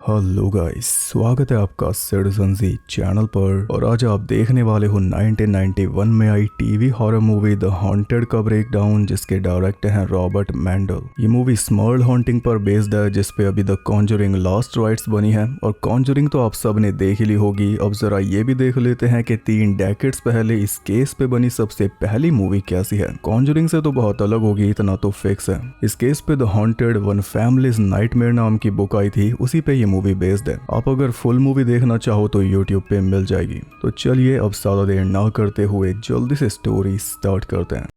Hello guys, स्वागत है आपका सिटीजन जी चैनल पर। और आज आप देखने वाले हो 1991 में आई TV horror movie the haunted का ब्रेकडाउन, जिसके डायरेक्टर हैं रॉबर्ट मैंडल। ये मूवी स्मर्ल हॉन्टिंग पर बेस्ड है, जिसपे अभी द कॉन्जरिंग लास्ट राइट्स बनी है। और कॉन्जरिंग तो आप सब ने देख ही ली होगी। अब जरा ये भी देख लेते हैं कि 3 डेकेड्स पहले इस केस पे बनी सबसे पहली मूवी कैसी है। कॉन्जरिंग से तो बहुत अलग होगी, इतना तो फिक्स है। इस केस पे the haunted one families nightmare नाम की बुक आई थी, उसी पे ये मूवी बेस्ड है। आप अगर फुल मूवी देखना चाहो तो यूट्यूब पे मिल जाएगी। तो चलिए अब ज्यादा देर ना करते हुए जल्दी से स्टोरी स्टार्ट करते हैं।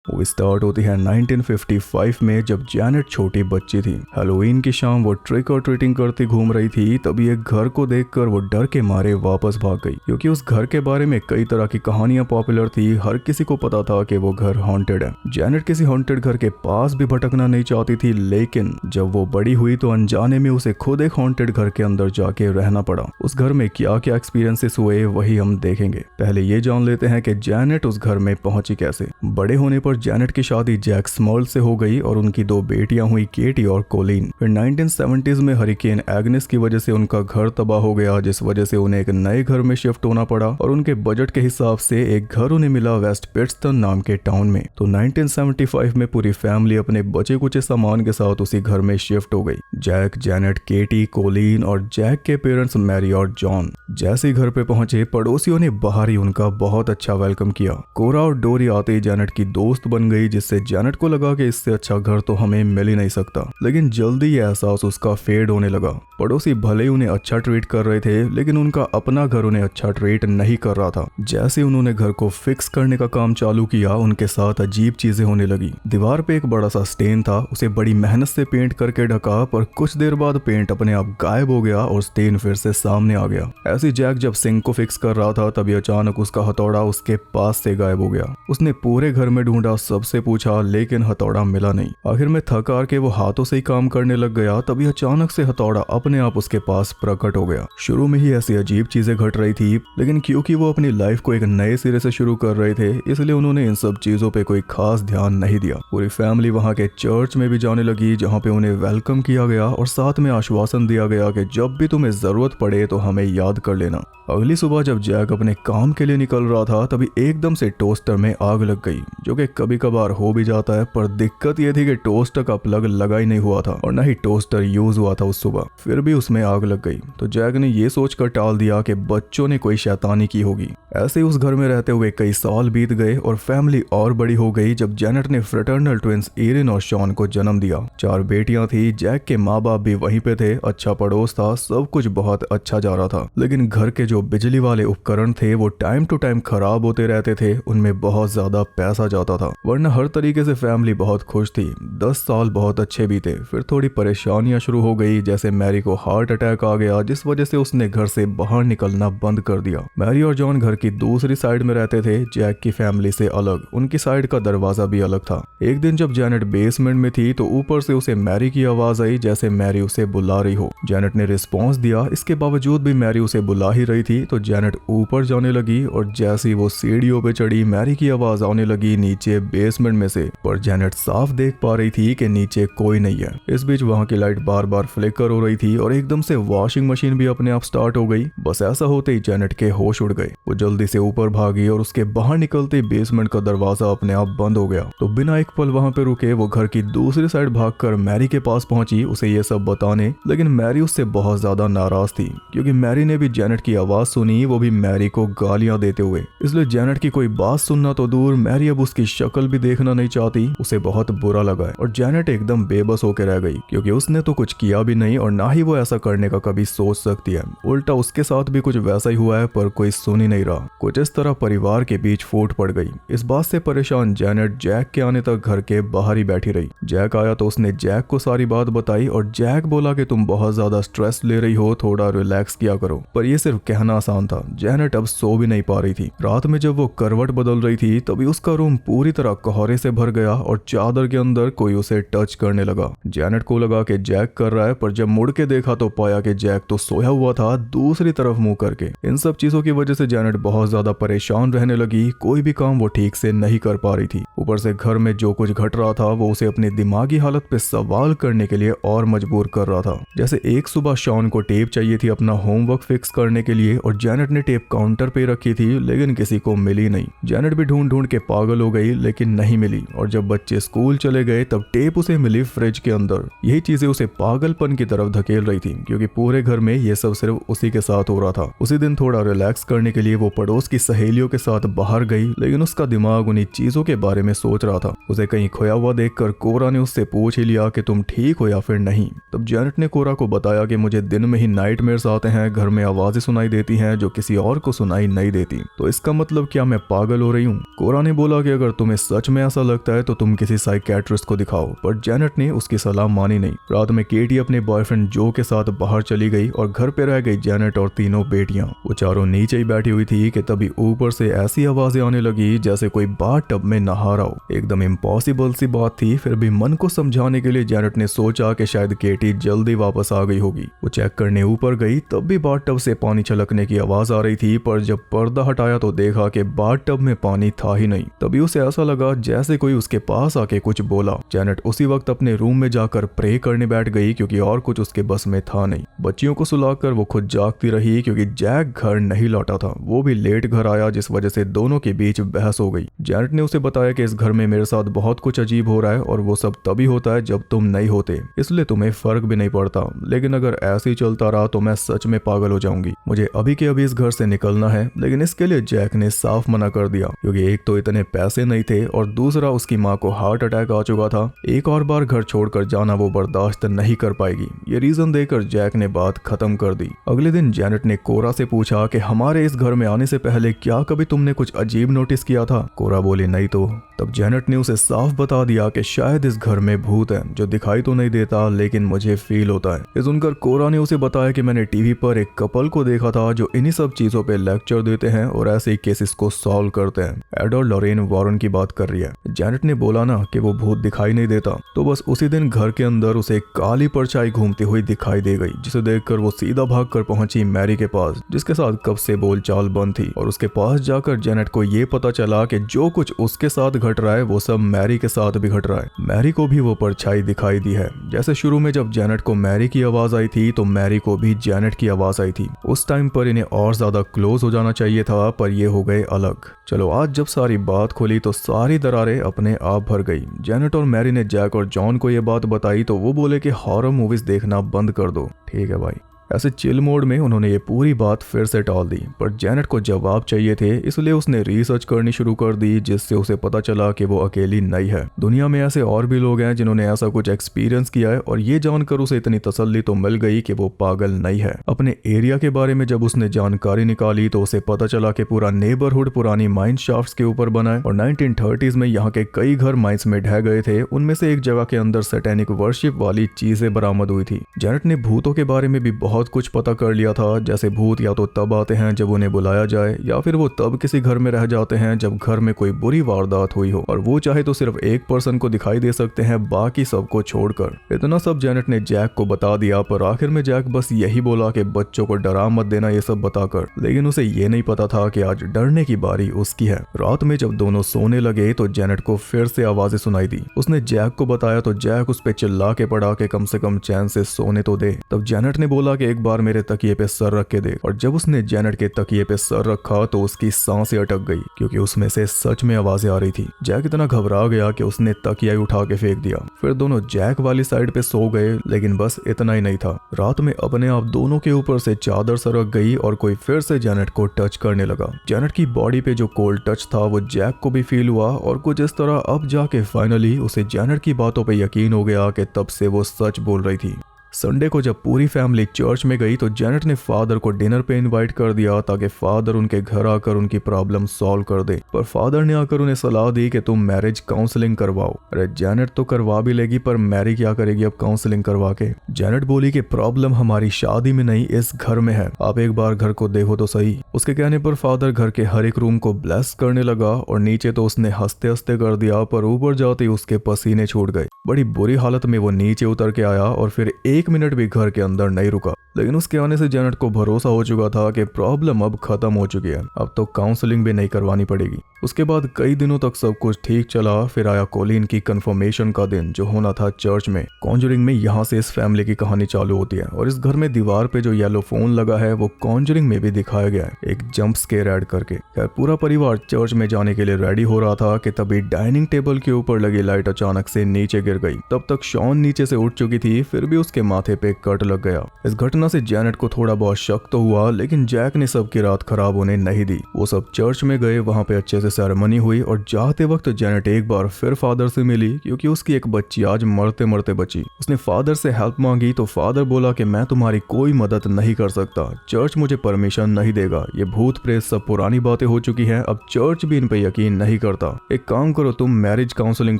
वो स्टार्ट होती है 1955 में, जब जैनेट छोटी बच्ची थी। हैलोवीन की शाम वो ट्रिक और ट्रीटिंग करती घूम रही थी। तभी एक घर को देखकर वो डर के मारे वापस भाग गई, क्योंकि उस घर के बारे में कई तरह की कहानियां पॉपुलर थी। हर किसी को पता था कि वो घर हॉन्टेड है। जैनेट किसी हॉन्टेड घर के पास भी भटकना नहीं चाहती थी, लेकिन जब वो बड़ी हुई तो अनजाने में उसे खुद एक हॉन्टेड घर के अंदर जाके रहना पड़ा। उस घर में क्या क्या एक्सपीरियंसेस हुए वही हम देखेंगे। पहले ये जान लेते हैं कि जैनेट उस घर में पहुंची कैसे। बड़े होने पर जैनेट की शादी जैक स्मर्ल से हो गई और उनकी 2 बेटियां हुई, केटी और कोलिन। फिर 1970s में हरिकेन एग्नेस की वजह से उनका घर तबाह हो गया, जिस वजह से उन्हें एक नए घर में शिफ्ट होना पड़ा। और उनके बजट के हिसाब से एक घर उन्हें मिला वेस्ट पिट्सटन नाम के टाउन में। तो 1975 में पूरी फैमिली अपने बचे कुचे सामान के साथ उसी घर में शिफ्ट हो गई। जैक, जैनेट, केटी, कोलिन और जैक के पेरेंट्स मैरी और जॉन जैसे घर पे पहुंचे, पड़ोसियों ने बाहर ही उनका बहुत अच्छा वेलकम किया। कोरा और डोरी आते ही जैनेट की दोस्त बन गई, जिससे जैनेट को लगा कि इससे अच्छा घर तो हमें मिल ही नहीं सकता। लेकिन जल्दी ये एहसास उसका फेड होने लगा। पड़ोसी भले ही उन्हें अच्छा ट्रीट कर रहे थे, लेकिन उनका अपना घर उन्हें अच्छा ट्रीट नहीं कर रहा था। जैसे उन्होंने घर को फिक्स करने का काम चालू किया, उनके साथ अजीब चीजें होने लगी। दीवार पे एक बड़ा सा स्टेन था, उसे बड़ी मेहनत से पेंट करके ढका, पर कुछ देर बाद पेंट अपने आप गायब हो गया और स्टेन फिर से सामने आ गया। ऐसी जैक जब सिंक को फिक्स कर रहा था, तभी अचानक उसका हथौड़ा उसके पास से गायब हो गया। उसने पूरे घर में ढूंढा, सबसे पूछा, लेकिन हथौड़ा मिला नहीं। आखिर में थक हार के वो हाथों से ही काम करने लग गया। तभी अचानक से हथौड़ा अपने आप उसके पास प्रकट हो गया। शुरू में ही ऐसी अजीब चीजें घट रही थी, लेकिन क्योंकि वो अपनी लाइफ को एक नए सिरे से शुरू कर रहे थे, इसलिए उन्होंने इन सब चीजों पे कोई खास ध्यान नहीं दिया। पूरी फैमिली वहाँ के चर्च में भी जाने लगी, जहाँ पे उन्हें वेलकम किया गया और साथ में आश्वासन दिया गया कि जब भी तुम्हें जरूरत पड़े तो हमें याद कर लेना। अगली सुबह जब जैक अपने काम के लिए निकल रहा था, तभी एकदम से टोस्टर में आग लग गई, जो कि कभी कभार हो भी जाता है। पर दिक्कत यह थी कि टोस्टर का प्लग लगा ही नहीं हुआ था और न ही टोस्टर यूज हुआ था उस सुबह। फिर भी उसमें आग लग गई, तो जैक ने यह सोचकर टाल दिया कि बच्चों ने कोई शैतानी की होगी। ऐसे ही उस घर में रहते हुए कई साल बीत गए और फैमिली और बड़ी हो गई, जब जैनेट ने फ्रेटर्नल ट्विंस एरिन और शॉन को जन्म दिया। 4 बेटियां थी। जैक के माँ बाप भी वहीं पे थे। अच्छा पड़ोस था, सब कुछ बहुत अच्छा जा रहा था। लेकिन घर के जो बिजली वाले उपकरण थे वो टाइम टू टाइम खराब होते रहते थे, उनमें बहुत ज्यादा पैसा जाता था। वरना हर तरीके से फैमिली बहुत खुश थी। 10 साल बहुत अच्छे बीते। फिर थोड़ी परेशानियां शुरू हो गई, जैसे मैरी को हार्ट अटैक आ गया, जिस वजह से उसने घर से बाहर निकलना बंद कर दिया। मैरी और जॉन घर की दूसरी साइड में रहते थे, जैक की फैमिली से अलग। उनकी साइड का दरवाजा भी अलग था। एक दिन जब जैनेट बेसमेंट में थी, तो ऊपर से उसे मैरी की आवाज आई, जैसे मैरी उसे बुला रही हो। जैनेट ने रिस्पॉन्स दिया। इसके बावजूद भी मैरी उसे बुला ही रही थी, तो जैनेट ऊपर जाने लगी और जैसे वो सीढ़ियों पे चढ़ी, मैरी की आवाज आने लगी नीचे बेसमेंट में से। पर जैनेट साफ देख पा रही थी कि नीचे कोई नहीं है। इस बीच वहां की लाइट बार बार फ्लिकर हो रही थी और एकदम से वॉशिंग मशीन भी अपने आप स्टार्ट हो गई। बस ऐसा होते ही जैनेट के होश उड़ गए। वो जल्दी से ऊपर भागी और उसके बाहर निकलते बेसमेंट का दरवाजा अपने आप बंद हो गया। तो बिना एक पल वहां पे रुके वो घर की दूसरी साइड भागकर मैरी के पास पहुंची, उसे ये सब बताने। लेकिन मैरी उससे बहुत ज्यादा नाराज थी, क्योंकि मैरी ने भी जैनेट की आवाज सुनी, वो भी मैरी को गालियां देते हुए। इसलिए जैनेट की कोई बात सुनना तो दूर, मैरी अब उसकी शक्ल भी देखना नहीं चाहती। उसे बहुत बुरा लगा और जैनेट एकदम बेबस होकर रह गई, क्योंकि उसने तो कुछ किया भी नहीं और ना ही वो ऐसा करने का कभी सोच सकती है। उल्टा उसके साथ भी कुछ वैसा ही हुआ है, पर कोई सुन ही नहीं रहा। कुछ इस तरह परिवार के बीच फूट पड़ गई। इस बात से परेशान जैनेट जैक के आने तक घर के बाहर ही बैठी रही। जैक आया तो उसने जैक को सारी बात बताई और जैक बोला कि तुम बहुत ज्यादा स्ट्रेस ले रही हो, थोड़ा रिलैक्स किया करो। पर ये सिर्फ कहना आसान था। जैनेट अब सो भी नहीं पा रही थी। रात में जब वो करवट बदल रही थी, तभी उसका रूम पूरी तरह कोहरे से भर गया और चादर के अंदर कोई उसे टच करने लगा। जैनेट को लगा कि जैक कर रहा है, पर जब मुड़ के देखा तो पाया कि जैक तो सोया हुआ था, दूसरी तरफ मुंह करके। इन सब चीजों की वजह से जैनेट बहुत ज्यादा परेशान रहने लगी। कोई भी काम वो ठीक से नहीं कर पा रही थी। ऊपर से घर में जो कुछ घट रहा था वो उसे अपनी दिमागी हालत पे सवाल करने के लिए और मजबूर कर रहा था। जैसे एक सुबह शॉन को टेप चाहिए थी अपना होमवर्क फिक्स करने के लिए और जेनेट ने टेप काउंटर पे रखी थी, लेकिन किसी को मिली नहीं। जेनेट भी ढूंढ ढूंढ के पागल हो गई, लेकिन नहीं मिली। और जब बच्चे स्कूल चले गए तब टेप उसे मिली फ्रिज के अंदर। यही चीजें उसे पागलपन की तरफ धकेल रही थी, क्योंकि पूरे घर में ये सब सिर्फ उसी के साथ हो रहा था। उसी दिन थोड़ा रिलैक्स करने के लिए वो पड़ोस की सहेलियों के साथ बाहर गई, लेकिन उसका दिमाग उन्हीं चीजों के बारे में सोच रहा था। उसे कहीं खोया हुआ देखकर कोरा ने उससे पूछ ही लिया कि तुम ठीक हो या फिर नहीं। तब जेनेट ने कोरा को बताया कि मुझे दिन में ही नाइटमेयर्स आते हैं, घर में आवाजें सुनाई देती हैं जो किसी और को सुनाई नहीं देती। तो इसका मतलब क्या मैं पागल हो रही हूँ? कोरा ने बोला कि अगर तुम्हें सच में ऐसा लगता है तो तुम किसी साइकियाट्रिस्ट को दिखाओ, पर जेनेट ने उसकी सलाह मानी नहीं। रात में केटी अपने बॉयफ्रेंड जो के साथ बाहर चली गई और घर पे रह गई जेनेट और तीनों बेटियां। वो चारों नीचे ही बैठी हुई थी कि तभी ऊपर से ऐसी आवाजें आने लगी जैसे कोई बाथ टब में नहा रहा हो। एकदम इम्पॉसिबल सी बात थी, फिर भी मन को समझाने के लिए जेनेट ने सोचा कि शायद केटी जल्दी वापस आ गई होगी। वो चेक करने ऊपर गई तब भी बाथ टब से पानी छलकने की आवाज आ रही थी, पर जब पर्दा हटाया तो देखा कि बाथ टब में पानी था ही नहीं। तभी उसे ऐसा लगा जैसे कोई उसके पास आके कुछ बोला। जेनेट उसी वक्त अपने रूम में जाकर प्रे करने बैठ गई, क्योंकि और कुछ उसके बस में था नहीं। बच्चियों को सुलाकर वो खुद जागती रही, क्योंकि जैक घर नहीं लौटा था। वो भी लेट घर आया, जिस वजह से दोनों के बीच बहस हो गई। जेनेट ने उसे बताया कि इस घर में मेरे साथ बहुत कुछ अजीब हो रहा है और वो सब तभी होता है जब तुम नहीं होते, इसलिए तुम्हें फर्क भी नहीं पड़ता। लेकिन अगर ऐसे ही चलता रहा तो मैं सच में पागल हो जाऊंगी। मुझे अभी के अभी इस घर से निकलना है। लेकिन इसके लिए जैक ने साफ मना कर दिया, क्योंकि एक तो इतने पैसे नहीं थे और दूसरा उसकी माँ को हार्ट अटैक आ चुका था। एक और बार घर छोड़कर जाना वो बर्दाश्त नहीं कर पाएगी। ये रीजन देकर जैक ने बात खत्म कर दी। अगले दिन जेनेट ने कोरा से पूछा कि हमारे इस घर में आने से पहले क्या कभी तुमने कुछ अजीब नोटिस किया था? कोरा बोली नहीं तो। तब जेनेट ने उसे साफ बता दिया कि शायद इस घर में भूत है, जो दिखाई तो नहीं देता लेकिन मुझे फील होता है। ये सुनकर कोरा ने उसे बताया कि मैंने टीवी पर एक कपल को देखा था जो इन्हीं सब चीजों पे लेक्चर देते हैं और ऐसे ही केसेस को सॉल्व करते हैं। एड और लॉरेन वॉरेन की बात कर रही है। जेनेट ने बोला ना कि वो भूत दिखाई नहीं देता, तो बस उसी दिन घर के अंदर उसे एक काली परछाई घूमती हुई दिखाई दे गई, जिसे देखकर वो सीधा भागकर पहुंची मैरी के पास, जिसके साथ कब से बोलचाल बंद थी। और उसके पास जाकर जेनेट को ये पता चला कि जो कुछ उसके साथ घट रहा है वो सब मैरी के साथ भी घट रहा है। मैरी को भी वो परछाई दिखाई दी है। जैसे शुरू में जब जेनेट को मैरी की आवाज आई थी तो मैरी को भी जेनेट की आवाज आई थी। उस टाइम पर इन्हें और ज्यादा क्लोज हो जाना चाहिए था, पर ये हो गए अलग। चलो आज जब सारी बात खुली तो सारी दरारें अपने आप भर गई। जेनेट और मैरी ने जैक और जॉन को ये बात बताई तो वो बोले कि हॉरर मूवीज देखना बंद कर दो। ठीक है भाई। ऐसे चिल मोड में उन्होंने ये पूरी बात फिर से टाल दी, पर जेनेट को जवाब चाहिए थे, इसलिए उसने रिसर्च करनी शुरू कर दी, जिससे उसे पता चला कि वो अकेली नहीं है। दुनिया में ऐसे और भी लोग हैं जिन्होंने ऐसा कुछ एक्सपीरियंस किया है, और ये जानकर उसे इतनी तसल्ली तो मिल गई कि वो पागल नहीं है। अपने एरिया के बारे में जब उसने जानकारी निकाली तो उसे पता चला कि पूरा नेबरहुड पुरानी माइन शाफ्ट्स के ऊपर बना है और 1930s में यहाँ के कई घर माइंस में ढह गए थे। उनमें से एक जगह के अंदर सैटेनिक वर्शिप वाली चीजें बरामद हुई थी। जेनेट ने भूतों के बारे में भी बहुत कुछ पता कर लिया था, जैसे भूत या तो तब आते हैं जब उन्हें बुलाया जाए, या फिर वो तब किसी घर में रह जाते हैं जब घर में कोई बुरी वारदात हुई हो, और वो चाहे तो सिर्फ एक पर्सन को दिखाई दे सकते हैं, बाकी सबको छोड़कर। इतना सब जेनेट ने जैक को बता दिया, पर आखिर में जैक बस यही बोला कि बच्चों को डरा मत देना ये सब बताकर। लेकिन उसे ये नहीं पता था कि आज डरने की बारी उसकी है। रात में जब दोनों सोने लगे तो जेनेट को फिर से आवाजें सुनाई दी। उसने जैक को बताया तो जैक उस पे चिल्ला के पड़ा कि कम से कम चैन से सोने तो दे। तब जेनेट ने बोला कि एक बार मेरे तकिए पे सर रख के दे, और जब उसने जेनेट के तकिए पे सर रखा तो उसकी सांसें अटक गई, क्योंकि उसमें से सच में आवाजें आ रही थी। जैक इतना घबरा गया कि उसने तकिया उठा के फेंक दिया। फिर दोनों जैक वाली साइड पे सो गए, लेकिन बस इतना ही नहीं था। रात में अपने आप दोनों के ऊपर से चादर सरक गई और कोई फिर से जेनेट को टच करने लगा। जेनेट की बॉडी पे जो कोल्ड टच था वो जैक को भी फील हुआ, और कुछ इस तरह अब जाके फाइनली उसे जेनेट की बातों पे यकीन हो गया कि तब से वो सच बोल रही थी। संडे को जब पूरी फैमिली चर्च में गई तो जेनेट ने फादर को डिनर पे इनवाइट कर दिया, ताकि फादर उनके घर आकर उनकी प्रॉब्लम सॉल्व कर दे। पर फादर ने आकर उन्हें सलाह दी कि तुम मैरिज काउंसलिंग करवाओ। अरे जेनेट तो करवा भी लेगी, पर मैरी क्या करेगी अब काउंसलिंग करवा के? जेनेट बोली कि प्रॉब्लम हमारी शादी में नहीं, इस घर में है, आप एक बार घर को देखो तो सही। उसके कहने पर फादर घर के हर एक रूम को ब्लेस करने लगा, और नीचे तो उसने हंसते हंसते कर दिया, पर ऊपर जाते ही उसके पसीने छूट गए। बड़ी बुरी हालत में वो नीचे उतर के आया और फिर एक 1 मिनट भी घर के अंदर नहीं रुका। लेकिन उसके आने से जेनेट को भरोसा हो चुका था कि प्रॉब्लम अब खत्म हो चुकी है, अब तो काउंसलिंग भी नहीं करवानी पड़ेगी। उसके बाद कई दिनों तक सब कुछ ठीक चला। फिर आया कोलिन की कंफर्मेशन का दिन, जो होना था चर्च में। कॉन्जरिंग में यहाँ से इस फैमिली की कहानी चालू होती है और इस घर में दीवार पे जो येलो फोन लगा है वो कॉन्जरिंग में भी दिखाया गया है, एक जंप स्केयर ऐड करके। खैर पूरा परिवार चर्च में जाने के लिए रेडी हो रहा था कि तभी डाइनिंग टेबल के ऊपर लगी लाइट अचानक से नीचे गिर गई। तब तक शॉन नीचे से उठ चुकी थी, फिर भी उसके माथे पे कट लग गया। इस घटना से जेनेट को थोड़ा बहुत शक तो हुआ, लेकिन जैक ने सबकी रात खराब होने नहीं दी। वो सब चर्च में गए, वहां पे अच्छे से सेरेमनी हुई और जाते वक्त जेनेट एक बार फिर फादर से मिली, क्योंकि उसकी एक बच्ची आज मरते मरते बची। उसने फादर से हेल्प मांगी तो फादर बोला कि मैं तुम्हारी कोई मदद नहीं कर सकता, चर्च मुझे परमिशन नहीं देगा, ये भूत प्रेत सब पुरानी बातें हो चुकी हैं, अब चर्च भी इन पे यकीन नहीं करता। एक काम करो, तुम मैरिज काउंसलिंग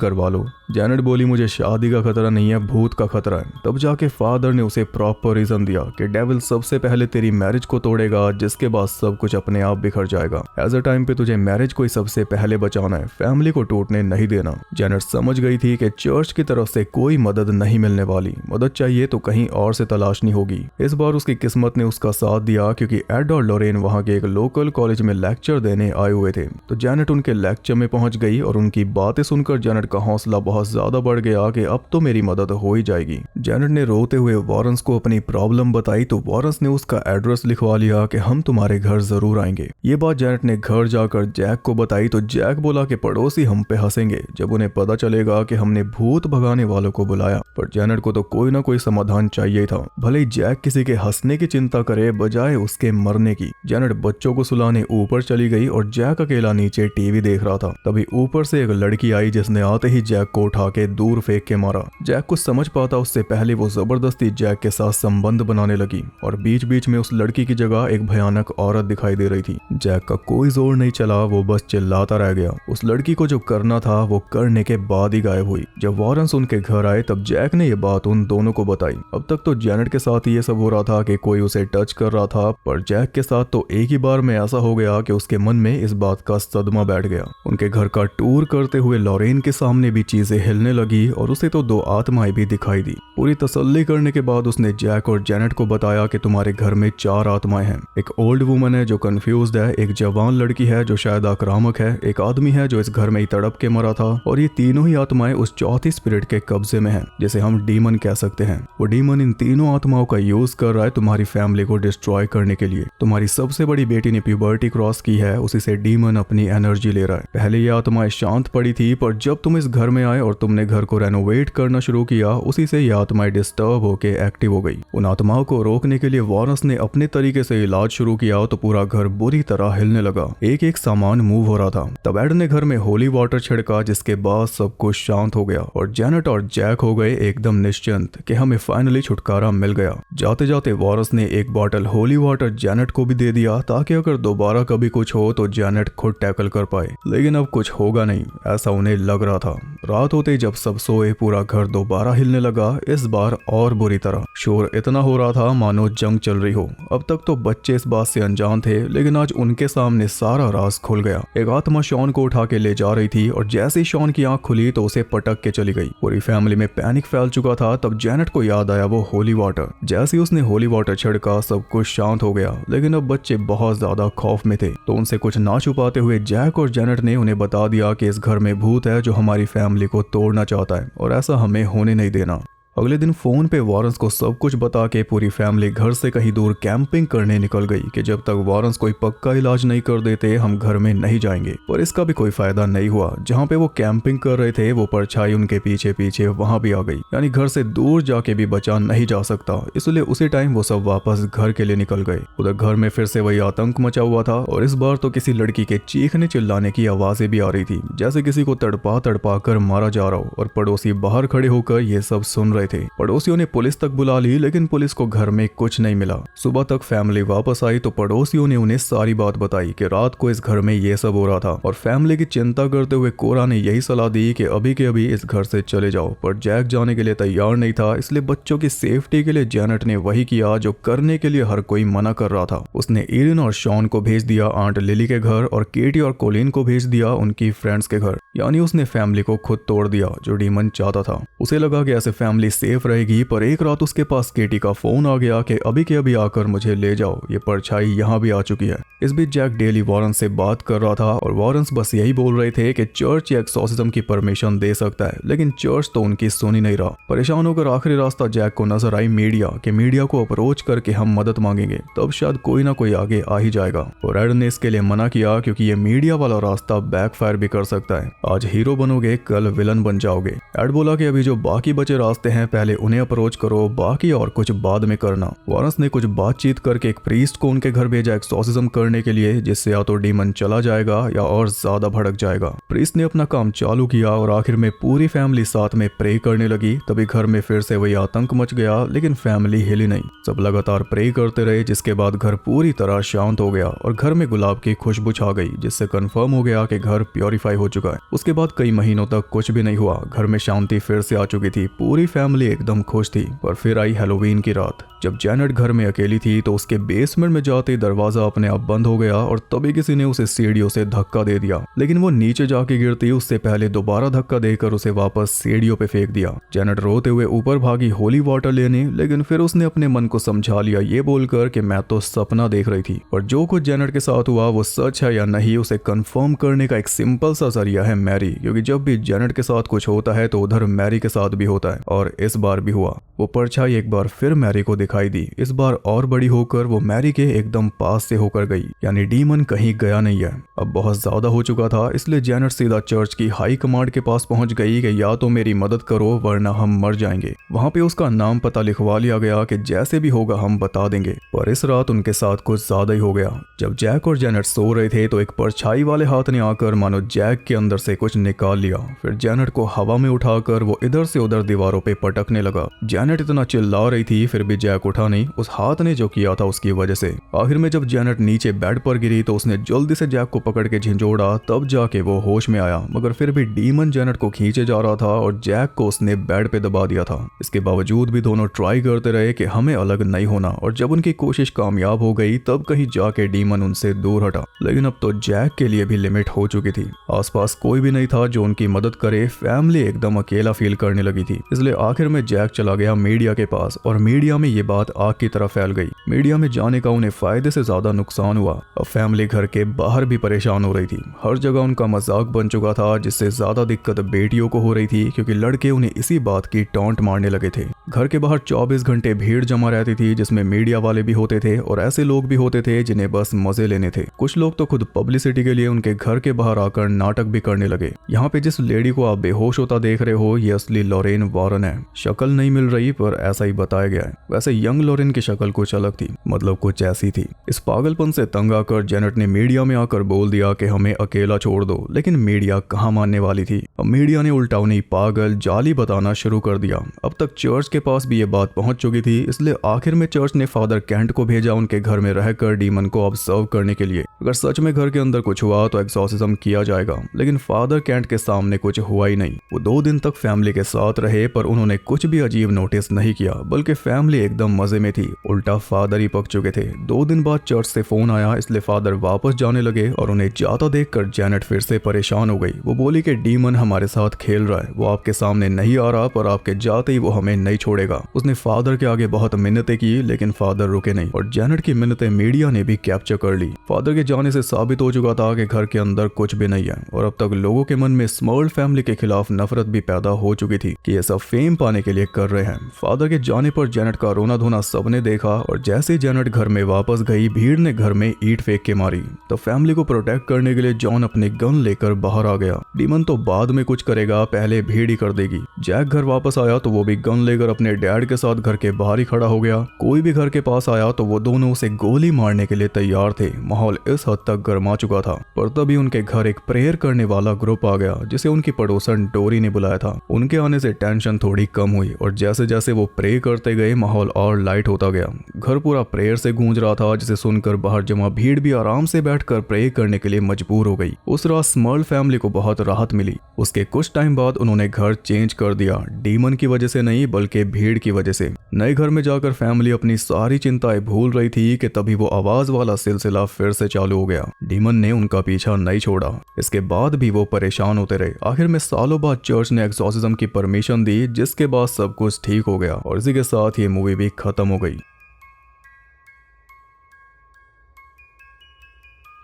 करवा लो। जेनेट बोली मुझे शादी का खतरा नहीं है, भूत का खतरा है। तब जाके फादर ने उसे प्रॉपर रीजन दिया कि डेविल सबसे पहले तेरी मैरिज को तोड़ेगा, जिसके बाद सब कुछ अपने आप बिखर जाएगा। एज अ टाइम पे तुझे मैरिज को ही सबसे पहले बचाना है, फैमिली को टूटने नहीं देना। जेनेट समझ गई थी कि चर्च की तरफ से कोई मदद नहीं मिलने वाली, मदद चाहिए तो कहीं और से तलाशनी होगी। इस बार उसकी किस्मत ने उसका साथ दिया, क्योंकि एड और लोरेन वहां के एक लोकल कॉलेज में लेक्चर देने आए हुए थे। तो जेनेट उनके लेक्चर में पहुंच गई और उनकी बातें सुनकर जेनेट का हौसला बहुत ज्यादा बढ़ गया कि अब तो मेरी मदद हो ही जाएगी। जेनेट ने रोते हुए वॉरेंस को अपनी प्रॉब्लम बताई तो वॉरेंस ने उसका एड्रेस लिखवा लिया कि हम तुम्हारे घर जरूर आएंगे। ये बात जेनेट ने घर जाकर जैक को बताई तो जैक बोला कि पड़ोसी हम पे हंसेंगे जब उन्हें पता चलेगा कि हमने भूत भगाने वालों को बुलाया। पर जेनेट को तो कोई ना कोई समाधान चाहिए था, भले ही जैक किसी के हंसने की चिंता करे बजाय उसके मरने की। जेनेट बच्चों को सुलाने ऊपर चली गई और जैक अकेला नीचे टीवी देख रहा था। तभी ऊपर से एक लड़की आई, जिसने आते ही जैक को उठा के दूर फेंक के मारा। जैक कुछ समझ पाता उससे पहले वो जबरदस्ती जैक के साथ संबंध बनाने लगी और बीच बीच में उस लड़की की जगह एक भयानक औरत दिखाई दे रही थी। जैक का कोई जोर नहीं चला, वो बस चिल्लाता रह गया। उस लड़की को जो करना था वो करने के बाद ही गायब हुई। जब वॉरेंस उनके घर आए तब जैक ने ये बात उन दोनों को बताई। अब तक तो जेनेट के साथ ये सब हो रहा था कि कोई उसे टच कर रहा था, पर जैक के साथ तो एक ही बार में ऐसा हो गया कि उसके मन में इस बात का सदमा बैठ गया। उनके घर का टूर करते हुए लोरेन के सामने भी चीजें हिलने लगी और उसे तो 2 आत्माएं भी दिखाई दी। पूरी तसल्ली करने के बाद उसने जैक और जेनेट को बताया कि तुम्हारे घर में 4 आत्माएं हैं। एक ओल्ड वुमन है जो कंफ्यूज्ड है, एक जवान लड़की है जो शायद आक्रामक है, एक आदमी है जो इस घर में ही तड़प के मरा था, और ये तीनों ही आत्माएं उस चौथी स्पिरिट के कब्जे में हैं, जिसे हम डीमन कह सकते हैं। वो डीमन इन तीनों आत्माओं का यूज कर रहा है तुम्हारी फैमिली को डिस्ट्रॉय करने के लिए। तुम्हारी सबसे बड़ी बेटी ने प्यूबर्टी क्रॉस की है, उसी से डीमन अपनी एनर्जी ले रहा है। पहले ये आत्माएं शांत पड़ी थी, पर जब तुम इस घर में आए और तुमने घर को रेनोवेट करना शुरू किया, उसी से ये आत्माएं डिस्टर्ब होके एक्टिव हो गई। उन आत्माओं को रोकने के लिए वॉरेंस ने अपने तरीके से इलाज शुरू किया तो पूरा घर बुरी तरह हिलने लगा, एक एक सामान मूव हो रहा था। तब एड ने घर में होली वाटर छिड़का, जिसके बाद सब कुछ शांत हो गया और जेनेट और जैक हो गए एकदम निश्चिंत कि हमें फाइनली छुटकारा मिल गया। जाते जाते वॉरेंस ने एक बॉटल होली वाटर जेनेट को भी दे दिया, ताकि अगर दोबारा कभी कुछ हो तो जेनेट खुद टैकल कर पाए। लेकिन अब कुछ होगा नहीं, ऐसा उन्हें लग रहा था। रात होते जब सब सोए, पूरा घर दोबारा हिलने लगा, इस बार और बुरी तरह। शोर इतना हो रहा था मानो जंग चल रही हो। अब तक तो बच्चे इस बात से अनजान थे, लेकिन आज उनके सामने सारा राज खुल गया। एक आत्मा शॉन को उठा के ले जा रही थी और जैसे ही शॉन की आंख खुली तो उसे पटक के चली गई। पूरी फैमिली में पैनिक फैल चुका था। तब जेनेट को याद आया वो होली वाटर। जैसे ही उसने होली वाटर छिड़का सब कुछ शांत हो गया, लेकिन अब बच्चे बहुत ज्यादा खौफ में थे। तो उनसे कुछ ना छुपाते हुए जैक और जेनेट ने उन्हें बता दिया कि इस घर में भूत है जो हमारी फैमिली को तोड़ना चाहता है और ऐसा हमें होने नहीं देना। अगले दिन फोन पे वॉरेंस को सब कुछ बता के पूरी फैमिली घर से कहीं दूर कैंपिंग करने निकल गई कि जब तक वॉरेंस कोई पक्का इलाज नहीं कर देते हम घर में नहीं जाएंगे। पर इसका भी कोई फायदा नहीं हुआ। जहाँ पे वो कैंपिंग कर रहे थे वो परछाई उनके पीछे पीछे वहां भी आ गई, यानी घर से दूर जाके भी बचा नहीं जा सकता। इसलिए उसी टाइम वो सब वापस घर के लिए निकल गए। उधर घर में फिर से वही आतंक मचा हुआ था और इस बार तो किसी लड़की के चीखने चिल्लाने की आवाजें भी आ रही थी, जैसे किसी को तड़पा तड़पा कर मारा जा रहा हो। और पड़ोसी बाहर खड़े होकर ये सब सुन रहे थे। पड़ोसियों ने पुलिस तक बुला ली, लेकिन पुलिस को घर में कुछ नहीं मिला। सुबह तक फैमिली वापस आई तो पड़ोसियों ने उन्हें सारी बात बताई कि रात को इस घर में ये सब हो रहा था। और फैमिली की चिंता करते हुए कोरा ने यही सलाह दी कि अभी के अभी इस घर से चले जाओ। पर जैक जाने के लिए तैयार नहीं था, इसलिए बच्चों की सेफ्टी के लिए जेनेट ने वही किया जो करने के लिए हर कोई मना कर रहा था। उसने ईरिन और शॉन को भेज दिया आंट लिली के घर और केटी और कोलिन को भेज दिया उनकी फ्रेंड्स के घर। यानी उसने फैमिली को खुद तोड़ दिया जो डीमन चाहता था। उसे लगा कि ऐसे फैमिली सेफ रहेगी, पर एक रात उसके पास केटी का फोन आ गया कि अभी के अभी आकर मुझे ले जाओ, ये परछाई यहाँ भी आ चुकी है। इस बीच जैक डेली वॉरेन से बात कर रहा था और वॉरेंस बस यही बोल रहे थे कि चर्च या एक्सॉर्सिज्म की परमिशन दे सकता है, लेकिन चर्च तो उनकी सुन ही नहीं रहा। परेशान होकर आखिरी रास्ता जैक को नजर आई मीडिया के। मीडिया को अप्रोच करके हम मदद मांगेंगे, तब शायद कोई ना कोई आगे आ ही जाएगा। और एड ने इसके लिए मना किया क्योंकि ये मीडिया वाला रास्ता बैकफायर भी कर सकता है। आज हीरो बनोगे, कल विलन बन जाओगे। एड बोला कि अभी जो बाकी बचे रास्ते हैं पहले उन्हें अप्रोच करो, बाकी और कुछ बाद में करना। वॉरेंस ने कुछ बातचीत करके एक प्रीस्ट को उनके घर भेजा एक्सॉर्सिज्म करने के लिए, जिससे या तो डीमन चला जाएगा या और ज्यादा भड़क जाएगा। प्रीस्ट ने अपना काम चालू किया और आखिर में पूरी फैमिली साथ में प्रे करने लगी। तभी घर में फिर से वही आतंक मच गया, लेकिन फैमिली हिली नहीं। सब लगातार प्रे करते रहे, जिसके बाद घर पूरी तरह शांत हो गया और घर में गुलाब की खुशबू छा गई, जिससे कंफर्म हो गया कि घर प्योरीफाई हो चुका है। उसके बाद कई महीनों तक कुछ भी नहीं हुआ। घर में शांति फिर से आ चुकी थी, पूरी फैमिली एकदम खुश थी। पर फिर आई हैलोवीन की रात। जब जैनेट घर में अकेली थी तो उसके बेसमेंट में जाते ही दरवाजा अपने आप बंद हो गया और तभी किसी ने उसे सीढ़ियों से धक्का दे दिया, लेकिन वो नीचे जाके गिरती उससे पहले दोबारा धक्का देकर उसे वापस सीढ़ियों पे फेंक दिया। जैनेट रोते हुए ऊपर भागी होली वाटर लेने, लेकिन फिर उसने अपने मन को समझा लिया ये बोलकर कि मैं तो सपना देख रही थी। और जो कुछ जैनेट के साथ हुआ वो सच है या नहीं उसे कंफर्म करने का एक सिंपल सा जरिया है मैरी, क्योंकि जब भी जैनेट के साथ कुछ होता है तो उधर मैरी के साथ भी होता है, और इस बार भी हुआ। वो परछाई एक बार फिर मैरी को दिखाई दी, इस बार और बड़ी होकर वो मैरी के एकदम पास से होकर गई, यानी डीमन कहीं गया नहीं है। अब बहुत ज्यादा हो चुका था, इसलिए जैनेट सीधा चर्च की हाई कमांड के पास पहुंच गई कि या तो मेरी मदद करो वरना हम मर जाएंगे। वहां पे उसका नाम पता लिखवा लिया गया कि जैसे भी होगा हम बता देंगे। पर इस रात उनके साथ कुछ ज्यादा ही हो गया। जब जैक और जैनेट सो रहे थे तो एक परछाई वाले हाथ ने आकर मानो जैक के अंदर से कुछ निकाल लिया। फिर जैनेट को हवा में उठाकर वो इधर से उधर दीवारों पे पटकने लगा। जैनेट इतना चिल्ला रही थी फिर भी जैक उठा नहीं, उस हाथ ने जो किया था उसकी वजह से। आखिर में जब जैनेट नीचे बेड पर गिरी तो उसने जल्दी से जैक को पकड़ के झिंझोड़ा, तब जाके वो होश में आया। मगर फिर भी डीमन जैनेट को खींचे जा रहा था और जैक को उसने बेड पे दबा दिया था। इसके बावजूद भी दोनों ट्राई करते रहे कि हमें अलग नहीं होना, और जब उनकी कोशिश कामयाब हो गई तब कहीं जाके डीमन उनसे दूर हटा। लेकिन अब तो जैक के लिए भी लिमिट हो चुकी थी। आसपास कोई भी नहीं था जो उनकी मदद करे। फैमिली एकदम अकेला फील करने लगी थी, इसलिए आखिर में जैक चला गया मीडिया के पास, और मीडिया में ये बात आग की तरह फैल गई। मीडिया में जाने का उन्हें फायदे से ज्यादा नुकसान हुआ। अब फैमिली घर के बाहर भी परेशान हो रही थी, हर जगह उनका मजाक बन चुका था, जिससे ज्यादा दिक्कत बेटियों को हो रही थी क्योंकि लड़के उन्हें इसी बात की टॉन्ट मारने लगे थे। घर के बाहर 24 घंटे भीड़ जमा रहती थी, जिसमें मीडिया वाले भी होते थे और ऐसे लोग भी होते थे जिन्हें बस मजे लेने थे। कुछ लोग तो खुद पब्लिसिटी के लिए उनके घर के बाहर आकर नाटक भी करने लगे। यहाँ पे जिस लेडी को आप बेहोश होता देख रहे हो ये असली लॉरेन वॉरेन है। शक्ल नहीं मिल रही पर ऐसा ही बताया गया है। वैसे यंग लॉरेन की शक्ल कुछ अलग थी, मतलब कुछ ऐसी थी। इस पागलपन से तंग आकर जैनेट ने मीडिया में आकर बोल दिया कि हमें अकेला छोड़ दो, लेकिन मीडिया कहाँ मानने वाली थी। अब मीडिया ने उल्टा उन्हें पागल जाली बताना शुरू कर दिया। अब तक चर्च के पास भी ये बात पहुंच चुकी थी, इसलिए आखिर में चर्च ने फादर कैंट को भेजा उनके घर में रहकर डीमन को ऑब्जर्व करने के लिए। अगर सच में घर के अंदर कुछ हुआ तो एक्सॉर्सिज्म किया जाएगा, लेकिन फादर कैंट के सामने कुछ हुआ ही नहीं। वो 2 दिन तक फैमिली के साथ रहे पर उन्होंने कुछ भी अजीब नोटिस नहीं किया, बल्कि फैमिली एकदम मजे में थी। उल्टा फादर ही पक चुके थे। 2 दिन बाद चर्च से फोन आया, इसलिए फादर वापस जाने लगे और उन्हें जाता देखकर जैनेट फिर से परेशान हो गई। वो बोली कि डीमन हमारे साथ खेल रहा है, वो आपके सामने नहीं आ रहा पर आपके जाते ही वो हमें नहीं छोड़ेगा। उसने फादर के आगे बहुत मिन्नतें की, लेकिन फादर रुके नहीं और जैनेट की मिन्नतें मीडिया ने भी कैप्चर कर ली। फादर के जाने से साबित हो चुका था कि घर के अंदर कुछ भी नहीं है, और अब तक लोगों के मन में स्मर्ल फैमिली के खिलाफ नफरत भी पैदा हो चुकी थी कि ये सब फेम पाने के लिए कर रहे हैं। फादर के जाने पर जैनेट का रोना धोना सबने देखा, और जैसे जैनेट घर में वापस गई भीड़ ने घर में ईंट फेंक के मारी। तो फैमिली को प्रोटेक्ट करने के लिए जॉन अपने गन लेकर बाहर आ गया। डीमन तो बाद में कुछ करेगा, पहले भीड़ ही कर देगी। जैक घर वापस आया तो वो भी गन लेकर अपने डैड के साथ घर के बाहर ही खड़ा हो गया। कोई भी घर के पास आया तो वो दोनों उसे गोली मारने के लिए तैयार थे। माहौल इस हद तक गर्मा चुका था, पर तभी उनके घर एक प्रेयर करने वाला ग्रुप आ गया, जिसे उनकी पड़ोसन डोरी ने बुलाया था। उनके आने से टेंशन थोड़ी कम हुई, और जैसे जैसे वो प्रे करते गए माहौल और लाइट होता गया। घर पूरा प्रेयर से गूंज रहा था, जिसे सुनकर बाहर जमा भीड़ भी आराम से बैठकर प्रे करने करने के लिए मजबूर हो गई। उस रात स्मर्ल फैमिली को बहुत राहत मिली। उसके कुछ टाइम बाद उन्होंने घर चेंज कर दिया, डीमन की वजह से नहीं बल्कि भीड़ की वजह से। नए घर में जाकर फैमिली अपनी सारी चिंताएं भूल रही थी कि तभी वो आवाज वाला सिलसिला फिर से चालू हो गया। डीमन ने उनका पीछा नहीं छोड़ा। इसके बाद भी वो परेशान होते रहे। आखिर में सालों बाद चर्च ने एक्सॉर्सिज्म की परमिशन दी, जिसके बाद सब कुछ ठीक हो गया और इसी के साथ ये मूवी भी खत्म हो गई।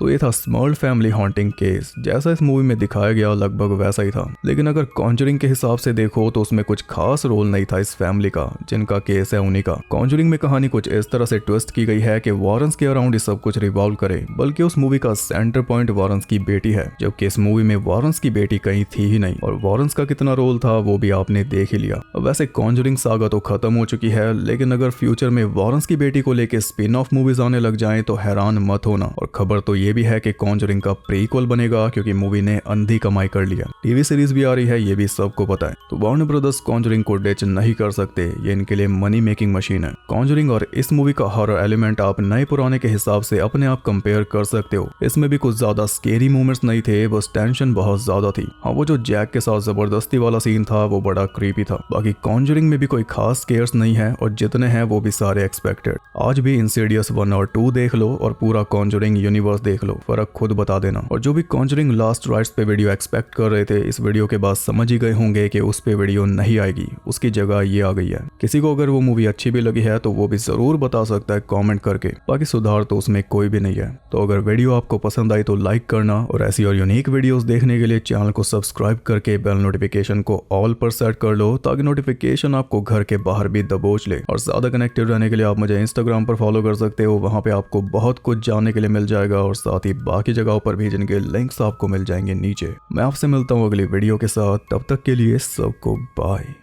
तो ये था स्मर्ल फैमिली हॉन्टिंग केस। जैसा इस मूवी में दिखाया गया लगभग वैसा ही था, लेकिन अगर कॉन्जरिंग के हिसाब से देखो तो उसमें कुछ खास रोल नहीं था इस फैमिली का। जिनका केस है उन्हीं का। कॉन्जरिंग में कहानी कुछ इस तरह से ट्विस्ट की गई है कि वॉरेंस के अराउंड ये सब कुछ रिवॉल्व करे, बल्कि उस मूवी का सेंटर पॉइंट वॉरेंस की बेटी है, जबकि इस मूवी में वॉरेंस की बेटी कहीं थी ही नहीं। और वॉरेंस का कितना रोल था वो भी आपने देख ही लिया। अब वैसे कॉन्जरिंग सागा तो खत्म हो चुकी है, लेकिन अगर फ्यूचर में वॉरेंस की बेटी को लेकर स्पिन ऑफ मूवीज आने लग जाए तो हैरान मत होना। और खबर तो ये भी है कि कॉन्जरिंग का प्रीक्वल बनेगा, क्योंकि मूवी ने अंधी कमाई कर लिया। टीवी सीरीज भी आ रही है, ये भी सबको पता है। तो वार्नर ब्रदर्स कॉन्जरिंग को डिच नहीं कर सकते, ये इनके लिए मनी मेकिंग मशीन है। कॉन्जरिंग और इस मूवी का हॉरर एलिमेंट आप नए पुराने के हिसाब से अपने आप कंपेयर कर सकते हो। इसमें भी कुछ ज्यादा स्केरी मोमेंट्स नहीं थे, बस टेंशन बहुत ज्यादा थी। हाँ, वो जो जैक के साथ जबरदस्ती वाला सीन था वो बड़ा क्रीपी था। बाकी कॉन्जरिंग में भी कोई खास स्केयर्स नहीं है, और जितने हैं वो भी सारे एक्सपेक्टेड। आज भी इंसिडियस 1 और 2 देख लो और पूरा कॉन्जरिंग यूनिवर्स देख लो, फर्क खुद बता देना। और जो भी कॉन्जरिंग लास्ट राइट्स पे वीडियो एक्सपेक्ट कर रहे थे, इस वीडियो के बाद समझ ही गए होंगे कि उस पे वीडियो नहीं आएगी, उसकी जगह ये आ गई है। किसी को अगर वो मूवी अच्छी भी लगी है तो वो भी जरूर बता सकता है कमेंट करके, बाकी सुधार तो उसमें कोई भी नहीं है। तो अगर वीडियो आपको पसंद आई तो लाइक करना, और ऐसी और यूनिक वीडियोस देखने के लिए चैनल को सब्सक्राइब करके बेल नोटिफिकेशन को ऑल पर सेट कर लो, ताकि नोटिफिकेशन आपको घर के बाहर भी दबोच ले। और ज्यादा कनेक्टेड रहने के लिए आप मुझे इंस्टाग्राम पर फॉलो कर सकते हो, वहां पे आपको बहुत कुछ जानने के लिए मिल जाएगा, और साथ ही बाकी जगहों पर भी जिनके लिंक्स आपको मिल जाएंगे नीचे। मैं आपसे मिलता हूँ अगली वीडियो के साथ, तब तक के लिए सबको बाय।